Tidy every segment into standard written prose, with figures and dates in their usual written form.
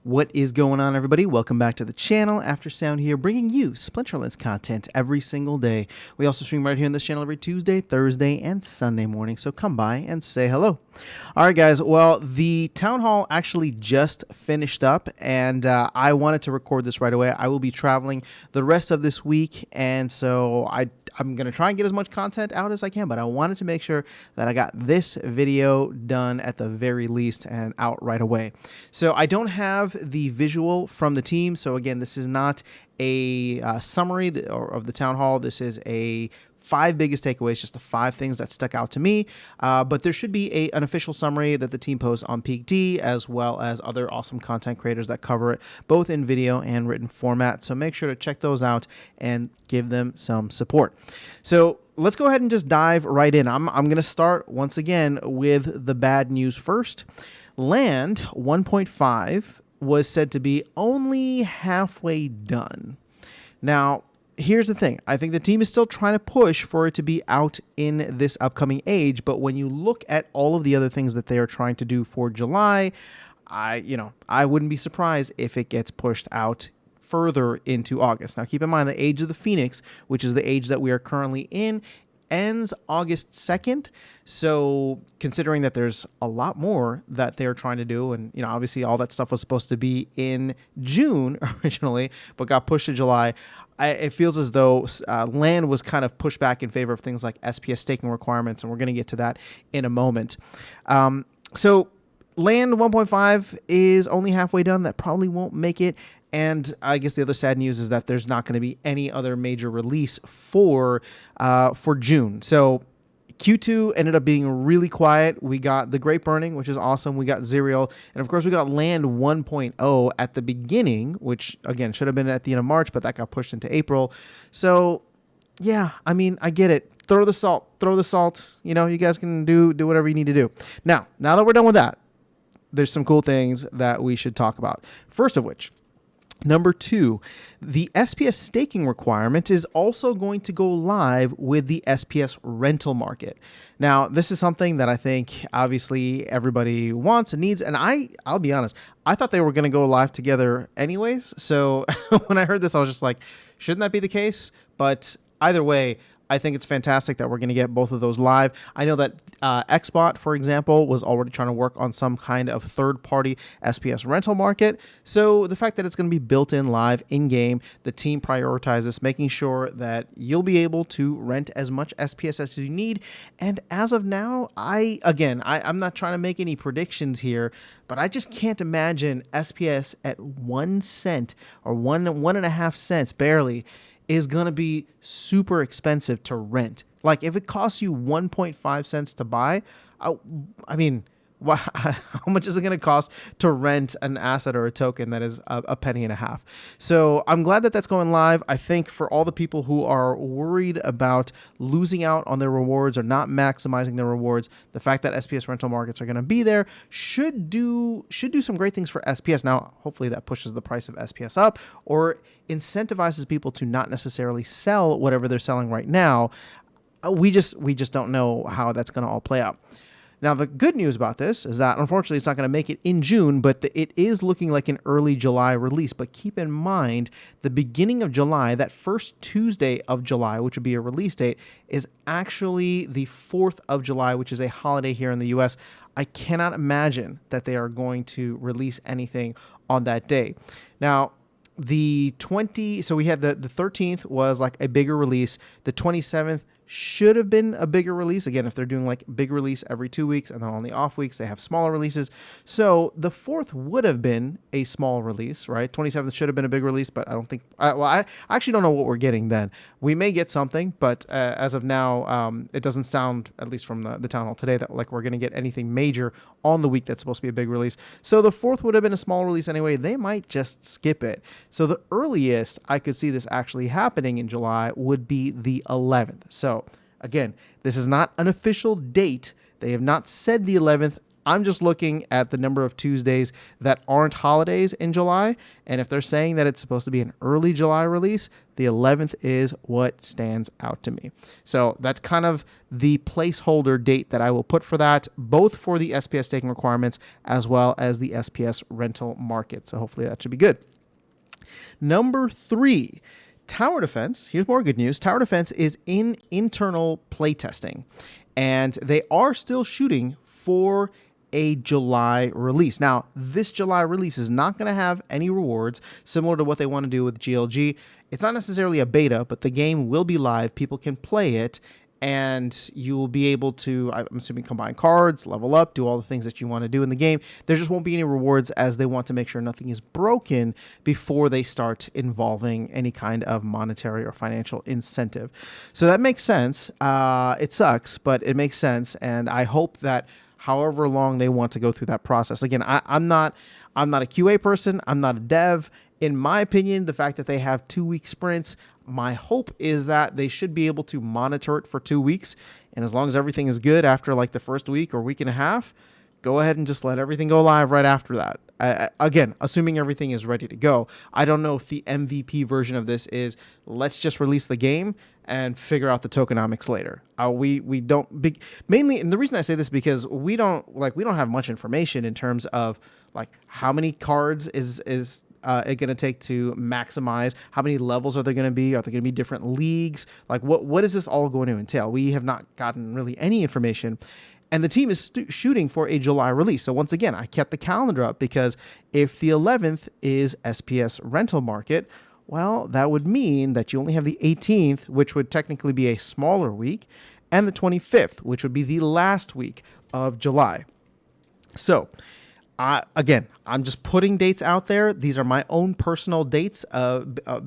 What is going on, everybody? Welcome back to the channel. After Sound here, bringing you Splinterlands content every single day. We also stream right here on this channel every Tuesday, Thursday, and Sunday morning, so come by and say hello. All right, guys. Well, the Town Hall actually just finished up, and I wanted to record this right away. I will be traveling the rest of this week, and so I'm going to try and get as much content out as I can, but I wanted to make sure that I got this video done at the very least and out right away. So I don't have the visual from the team. So again, this is not a summary of the Town Hall. This is a 5 biggest takeaways, just the 5 things that stuck out to me. But there should be an official summary that the team posts on PeakD, as well as other awesome content creators that cover it, both in video and written format. So make sure to check those out and give them some support. So let's go ahead and just dive right in. I'm going to start once again with the bad news first. Land 1.5 was said to be only halfway done. Now, here's the thing. I think the team is still trying to push for it to be out in this upcoming age, but when you look at all of the other things that they are trying to do for July, I wouldn't be surprised if it gets pushed out further into August. Now, keep in mind the Age of the Phoenix, which is the age that we are currently in, ends August 2nd. So considering that there's a lot more that they're trying to do, and obviously all that stuff was supposed to be in June originally, but got pushed to July, it feels as though Land was kind of pushed back in favor of things like SPS staking requirements, and we're going to get to that in a moment. So Land 1.5 is only halfway done. That probably won't make it. And I guess the other sad news is that there's not going to be any other major release for June. So Q2 ended up being really quiet. We got The Great Burning, which is awesome. We got Zerial. And of course, we got Land 1.0 at the beginning, which again should have been at the end of March, but that got pushed into April. So yeah, I mean, I get it. Throw the salt. You guys can do whatever you need to do. Now that we're done with that, there's some cool things that we should talk about. First of which, Number 2, the SPS staking requirement is also going to go live with the SPS rental market. Now, this is something that I think obviously everybody wants and needs, and I'll be honest, I thought they were going to go live together anyways. So when I heard this, I was just like, shouldn't that be the case? But either way, I think it's fantastic that we're going to get both of those live. I know that Xbot, for example, was already trying to work on some kind of third-party SPS rental market. So the fact that it's going to be built in live in-game, the team prioritizes making sure that you'll be able to rent as much SPS as you need. And as of now, I'm not trying to make any predictions here, but I just can't imagine SPS at 1 cent or 1.5 cents barely is going to be super expensive to rent. Like if it costs you 1.5 cents to buy, I mean, how much is it going to cost to rent an asset or a token that is a penny and a half? So I'm glad that that's going live. I think for all the people who are worried about losing out on their rewards or not maximizing their rewards, the fact that SPS rental markets are going to be there should do some great things for SPS. Now, hopefully that pushes the price of SPS up or incentivizes people to not necessarily sell whatever they're selling right now. We just don't know how that's going to all play out. Now, the good news about this is that, unfortunately, it's not going to make it in June, but it is looking like an early July release. But keep in mind, the beginning of July, that first Tuesday of July, which would be a release date, is actually the 4th of July, which is a holiday here in the U.S. I cannot imagine that they are going to release anything on that day. Now, so we had the 13th was like a bigger release. The 27th should have been a bigger release. Again, if they're doing like big release every 2 weeks and then on the off weeks, they have smaller releases. So the 4th would have been a small release, right? 27th should have been a big release, but I don't think, I actually don't know what we're getting then. We may get something, but as of now, it doesn't sound, at least from the Town Hall today, that like we're going to get anything major on the week that's supposed to be a big release. So the 4th would have been a small release anyway. They might just skip it. So the earliest I could see this actually happening in July would be the 11th. So again, this is not an official date. They have not said the 11th. I'm just looking at the number of Tuesdays that aren't holidays in July. And if they're saying that it's supposed to be an early July release, the 11th is what stands out to me. So that's kind of the placeholder date that I will put for that, both for the SPS staking requirements as well as the SPS rental market. So hopefully that should be good. Number 3, Tower Defense. Here's more good news. Tower Defense is in internal playtesting, and they are still shooting for a July release. Now, this July release is not going to have any rewards similar to what they want to do with GLG. It's not necessarily a beta, but the game will be live. People can play it, and you will be able to, I'm assuming, combine cards, level up, do all the things that you want to do in the game. There just won't be any rewards, as they want to make sure nothing is broken before they start involving any kind of monetary or financial incentive. So that makes sense. It sucks, but it makes sense, and I hope that however long they want to go through that process. Again, I'm not a QA person. I'm not a dev. In my opinion, the fact that they have 2-week sprints, my hope is that they should be able to monitor it for 2 weeks. And as long as everything is good after like the first week or week and a half, go ahead and just let everything go live right after that. Again, assuming everything is ready to go. I don't know if the MVP version of this is let's just release the game and figure out the tokenomics later. We don't mainly, and the reason I say this because we don't have much information in terms of like how many cards is it going to take to maximize? How many levels are there going to be? Are there going to be different leagues? Like what is this all going to entail? We have not gotten really any information. And the team is shooting for a July release. So once again, I kept the calendar up because if the 11th is SPS rental market, well, that would mean that you only have the 18th, which would technically be a smaller week, and the 25th, which would be the last week of July. So again, I'm just putting dates out there. These are my own personal dates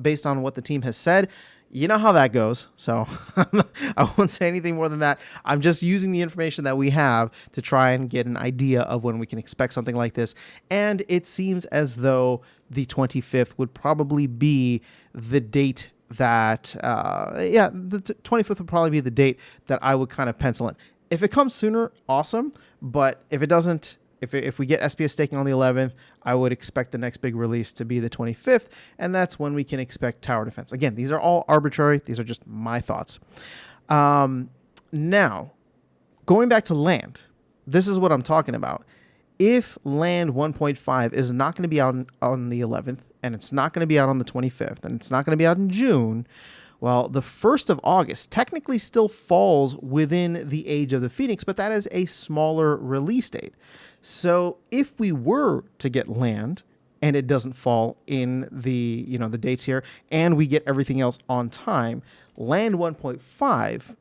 based on what the team has said. You know how that goes, so I won't say anything more than that. I'm just using the information that we have to try and get an idea of when we can expect something like this. And it seems as though the 25th would probably be the date that, the 25th would probably be the date that I would kind of pencil in. If it comes sooner, awesome. But if it doesn't, if we get SPS staking on the 11th, I would expect the next big release to be the 25th, and that's when we can expect Tower Defense. Again, these are all arbitrary. These are just my thoughts. Now, going back to land, this is what I'm talking about. If land 1.5 is not going to be out on the 11th, and it's not going to be out on the 25th, and it's not going to be out in June, well, the 1st of August technically still falls within the Age of the Phoenix, but that is a smaller release date. So if we were to get land and it doesn't fall in the dates here, and we get everything else on time, land 1.5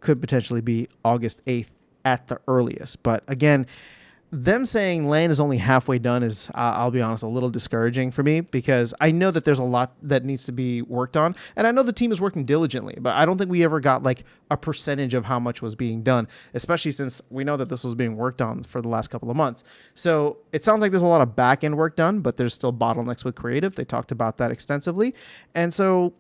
could potentially be August 8th at the earliest. But again, them saying land is only halfway done is, I'll be honest, a little discouraging for me, because I know that there's a lot that needs to be worked on, and I know the team is working diligently, but I don't think we ever got like a percentage of how much was being done, especially since we know that this was being worked on for the last couple of months. So it sounds like there's a lot of back end work done, but there's still bottlenecks with creative. They talked about that extensively. And so,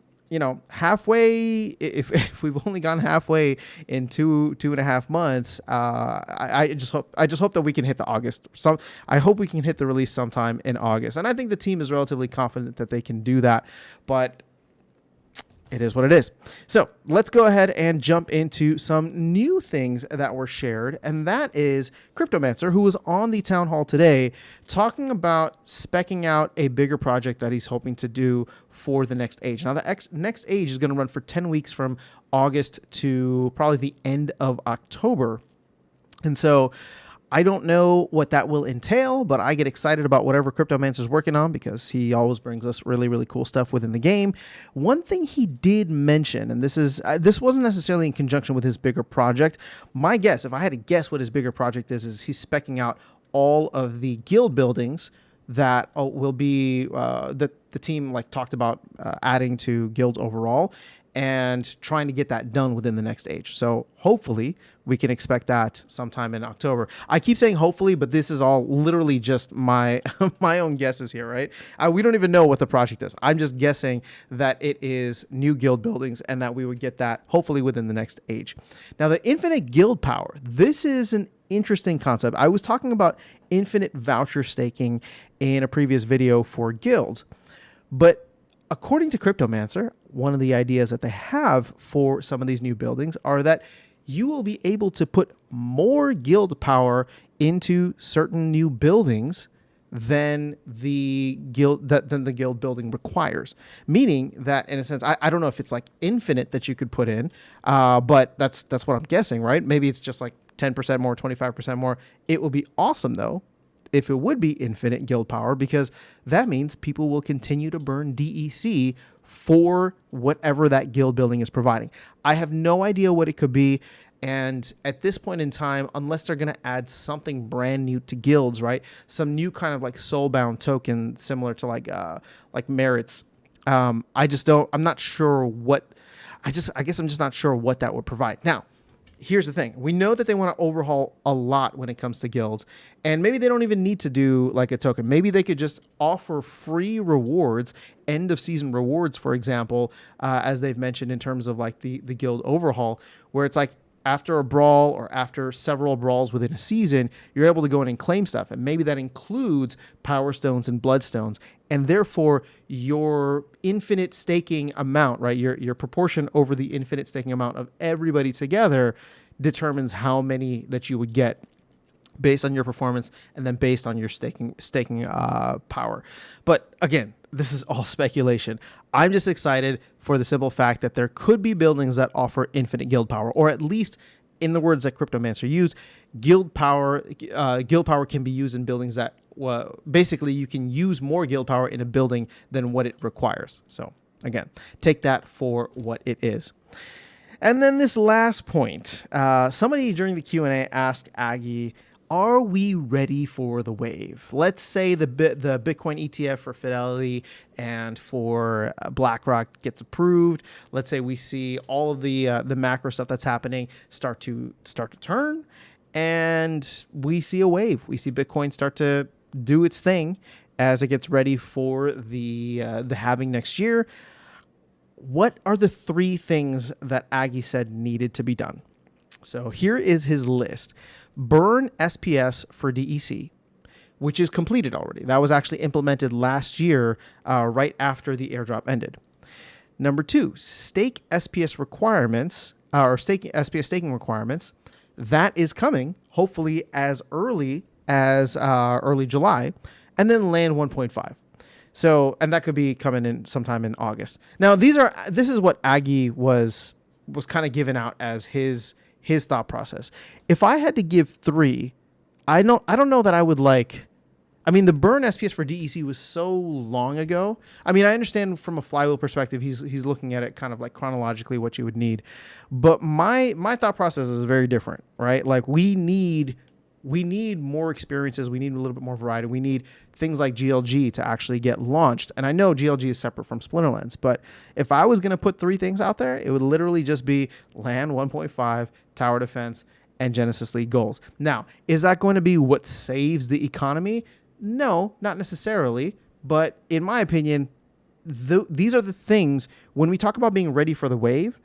halfway, if we've only gone halfway in two and a half months, I just hope that we can hit the August. I hope we can hit the release sometime in August. And I think the team is relatively confident that they can do that, but it is what it is. So let's go ahead and jump into some new things that were shared. And that is Cryptomancer, who was on the town hall today talking about speccing out a bigger project that he's hoping to do for the next age. Now, the next age is going to run for 10 weeks from August to probably the end of October. And so I don't know what that will entail, but I get excited about whatever Cryptomancer is working on because he always brings us really, really cool stuff within the game. One thing he did mention, and this wasn't necessarily in conjunction with his bigger project. My guess, if I had to guess what his bigger project is he's speccing out all of the guild buildings that will be that the team talked about adding to guilds overall, and trying to get that done within the next age. So hopefully we can expect that sometime in October. I keep saying hopefully, but this is all literally just my my own guesses here, right? We don't even know what the project is. I'm just guessing that it is new guild buildings and that we would get that hopefully within the next age. Now, the infinite guild power. This is an interesting concept. I was talking about infinite voucher staking in a previous video for Guild, but according to Cryptomancer, one of the ideas that they have for some of these new buildings are that you will be able to put more guild power into certain new buildings than the guild building requires. Meaning that, in a sense, I don't know if it's like infinite that you could put in, but that's what I'm guessing, right? Maybe it's just like 10% more, 25% more. It will be awesome though if it would be infinite guild power, because that means people will continue to burn DEC for whatever that guild building is providing. I have no idea what it could be. And at this point in time, unless they're going to add something brand new to guilds, right? Some new kind of like soulbound token similar to like merits. I'm not sure what, I guess I'm just not sure what that would provide. Now, here's the thing. We know that they want to overhaul a lot when it comes to guilds, and maybe they don't even need to do like a token. Maybe they could just offer free rewards, end of season rewards, for example, as they've mentioned in terms of like the guild overhaul, where it's like, after a brawl or after several brawls within a season, you're able to go in and claim stuff. And maybe that includes power stones and bloodstones. And therefore, your infinite staking amount, right? Your proportion over the infinite staking amount of everybody together determines how many that you would get based on your performance and then based on your staking power. But again, this is all speculation. I'm just excited for the simple fact that there could be buildings that offer infinite guild power, or at least, in the words that Cryptomancer used, guild power can be used in buildings that, basically you can use more guild power in a building than what it requires. So again, take that for what it is. And then this last point, somebody during the Q&A asked Aggie, are we ready for the wave? Let's say the Bitcoin ETF for Fidelity and for BlackRock gets approved. Let's say we see all of the macro stuff that's happening start to turn, and we see a wave. We see Bitcoin start to do its thing as it gets ready for the halving next year. What are the 3 things that Aggie said needed to be done? So here is his list. Burn SPS for DEC, which is completed already. That was actually implemented last year, right after the airdrop ended. Number 2, stake SPS requirements, SPS staking requirements. That is coming, hopefully as early as early July, and then land 1.5. So, and that could be coming in sometime in August. Now, this is what Aggie was kind of given out as his thought process. If I had to give 3, I don't know that I would like. I mean, the burn SPS for DEC was so long ago. I mean, I understand from a flywheel perspective, he's looking at it kind of like chronologically what you would need, but my thought process is very different, right? Like we need more experiences. We need a little bit more variety. We need things like GLG to actually get launched. And I know GLG is separate from Splinterlands, but if I was going to put 3 things out there, it would literally just be land 1.5, tower defense, and Genesis League goals. Now, is that going to be what saves the economy? No, not necessarily. But in my opinion, these are the things, when we talk about being ready for the wave,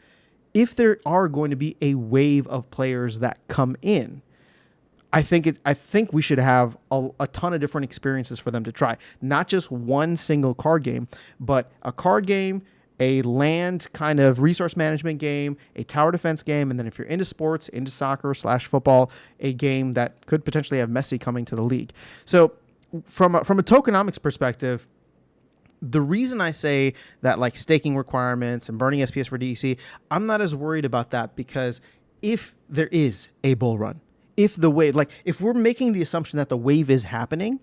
if there are going to be a wave of players that come in, I think we should have a ton of different experiences for them to try. Not just one single card game, but a card game, a land kind of resource management game, a tower defense game, and then if you're into sports, into soccer / football, a game that could potentially have Messi coming to the league. So from a tokenomics perspective, the reason I say that like staking requirements and burning SPS for DEC, I'm not as worried about that, because if there is a bull run, if the wave, like if we're making the assumption that the wave is happening,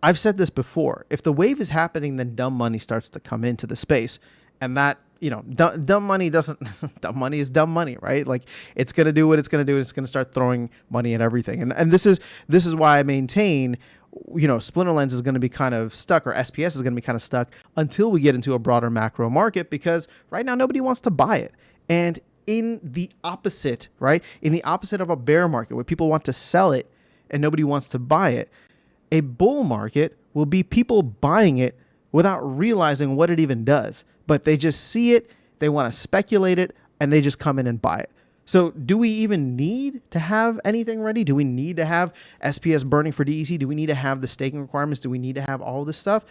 I've said this before, if the wave is happening, then dumb money starts to come into the space. And that, dumb money dumb money is dumb money, right? Like it's going to do what it's going to do. And it's going to start throwing money at everything. And this is why I maintain, Splinterlands is going to be kind of stuck, or SPS is going to be kind of stuck until we get into a broader macro market, because right now nobody wants to buy it. And in the opposite, right? In the opposite of a bear market where people want to sell it and nobody wants to buy it, a bull market will be people buying it without realizing what it even does. But they just see it, they want to speculate it, and they just come in and buy it. So do we even need to have anything ready? Do we need to have SPS burning for DEC? Do we need to have the staking requirements? Do we need to have all this stuff?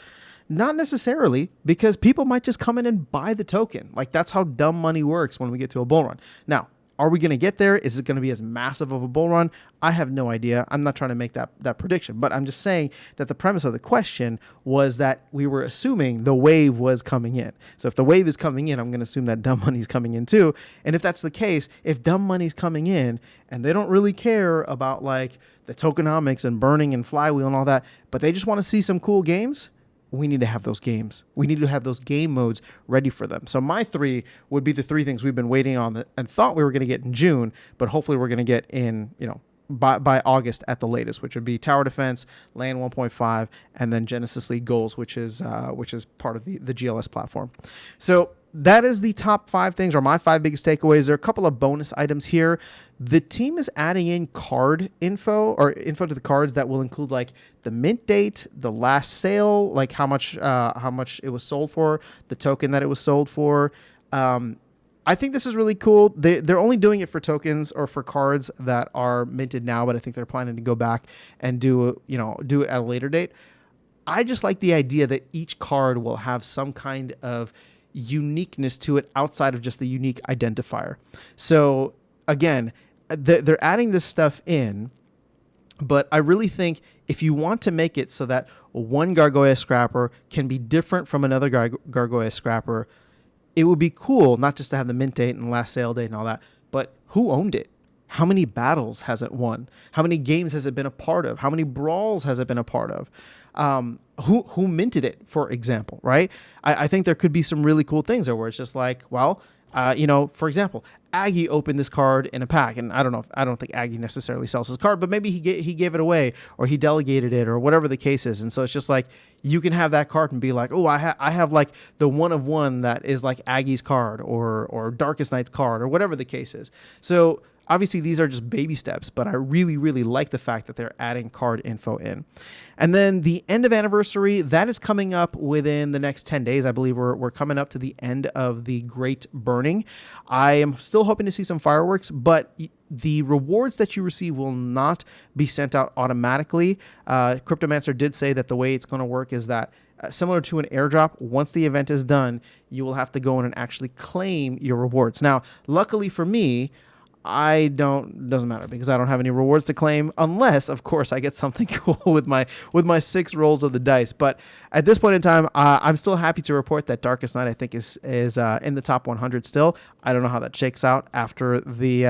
Not necessarily, because people might just come in and buy the token. Like, that's how dumb money works when we get to a bull run. Now, are we going to get there? Is it going to be as massive of a bull run? I have no idea. I'm not trying to make that prediction, but I'm just saying that the premise of the question was that we were assuming the wave was coming in. So if the wave is coming in, I'm going to assume that dumb money's coming in too. And if that's the case, if dumb money's coming in and they don't really care about like the tokenomics and burning and flywheel and all that, but they just want to see some cool games, we need to have those games. We need to have those game modes ready for them. So my 3 would be the 3 things we've been waiting on and thought we were going to get in June, but hopefully we're going to get in, by August at the latest, which would be Tower Defense, Land 1.5, and then Genesis League Goals, which is part of the GLS platform. So that is the top 5 things, or my 5 biggest takeaways. There are a couple of bonus items here. The team is adding in card info, or info to the cards that will include like the mint date, the last sale, like how much it was sold for, the token that it was sold for. I think this is really cool. They're only doing it for tokens or for cards that are minted now, but I think they're planning to go back and do it at a later date. I just like the idea that each card will have some kind of uniqueness to it outside of just the unique identifier. So again, they're adding this stuff in, but I really think if you want to make it so that one Gargoyle Scrapper can be different from another Gargoyle Scrapper, it would be cool not just to have the mint date and last sale date and all that, but who owned it? How many battles has it won? How many games has it been a part of? How many brawls has it been a part of? Who minted it, for example, right? I think there could be some really cool things there where it's just like, well, for example, Aggie opened this card in a pack, and I don't think Aggie necessarily sells his card, but maybe he gave it away or he delegated it or whatever the case is. And so it's just like, you can have that card and be like, oh, I have like the one of one that is like Aggie's card or Darkest Night's card or whatever the case is. So obviously, these are just baby steps, but I really, really like the fact that they're adding card info in. And then the end of anniversary, that is coming up within the next 10 days. I believe we're coming up to the end of the Great Burning. I am still hoping to see some fireworks, but the rewards that you receive will not be sent out automatically. Cryptomancer did say that the way it's going to work is that similar to an airdrop, once the event is done, you will have to go in and actually claim your rewards. Now, luckily for me, doesn't matter because I don't have any rewards to claim unless, of course, I get something cool with my 6 rolls of the dice. But at this point in time, I'm still happy to report that Darkest Night, I think, is in the top 100 still. I don't know how that shakes out after the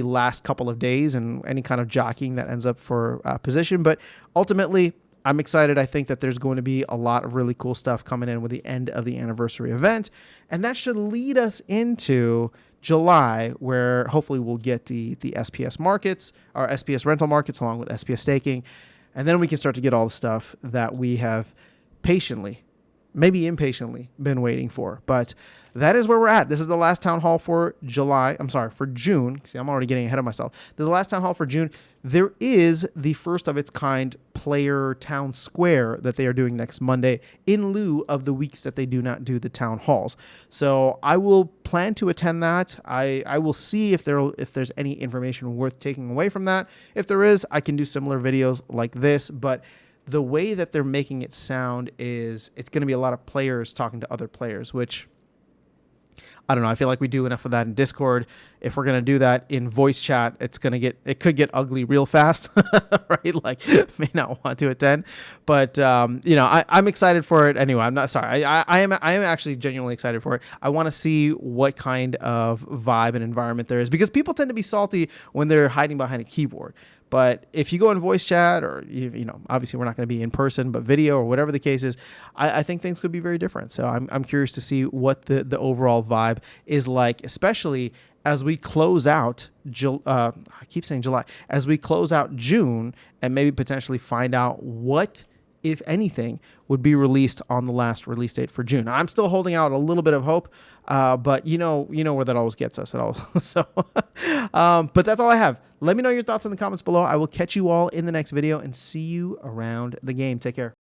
last couple of days and any kind of jockeying that ends up for position. But ultimately, I'm excited. I think that there's going to be a lot of really cool stuff coming in with the end of the anniversary event. And that should lead us into July, where hopefully we'll get the SPS markets, our SPS rental markets, along with SPS staking. And then we can start to get all the stuff that we have patiently, maybe impatiently, been waiting for. But that is where we're at. This is the last town hall for June. See, I'm already getting ahead of myself. This is the last town hall for June. There is the first of its kind player town square that they are doing next Monday in lieu of the weeks that they do not do the town halls. So I will plan to attend that. I will see if there's any information worth taking away from that. If there is, I can do similar videos like this, but the way that they're making it sound is it's going to be a lot of players talking to other players, which I don't know. I feel like we do enough of that in Discord. If we're going to do that in voice chat, it could get ugly real fast, right? Like, may not want to attend, but I'm excited for it anyway. I'm not sorry. I am actually genuinely excited for it. I want to see what kind of vibe and environment there is, because people tend to be salty when they're hiding behind a keyboard. But if you go in voice chat or, obviously we're not going to be in person, but video or whatever the case is, I think things could be very different. So I'm curious to see what the overall vibe is like, especially as we close out, I keep saying July, as we close out June and maybe potentially find out what, if anything, would be released on the last release date for June. I'm still holding out a little bit of hope, but you know where that always gets us at all. So, but that's all I have. Let me know your thoughts in the comments below. I will catch you all in the next video and see you around the game. Take care.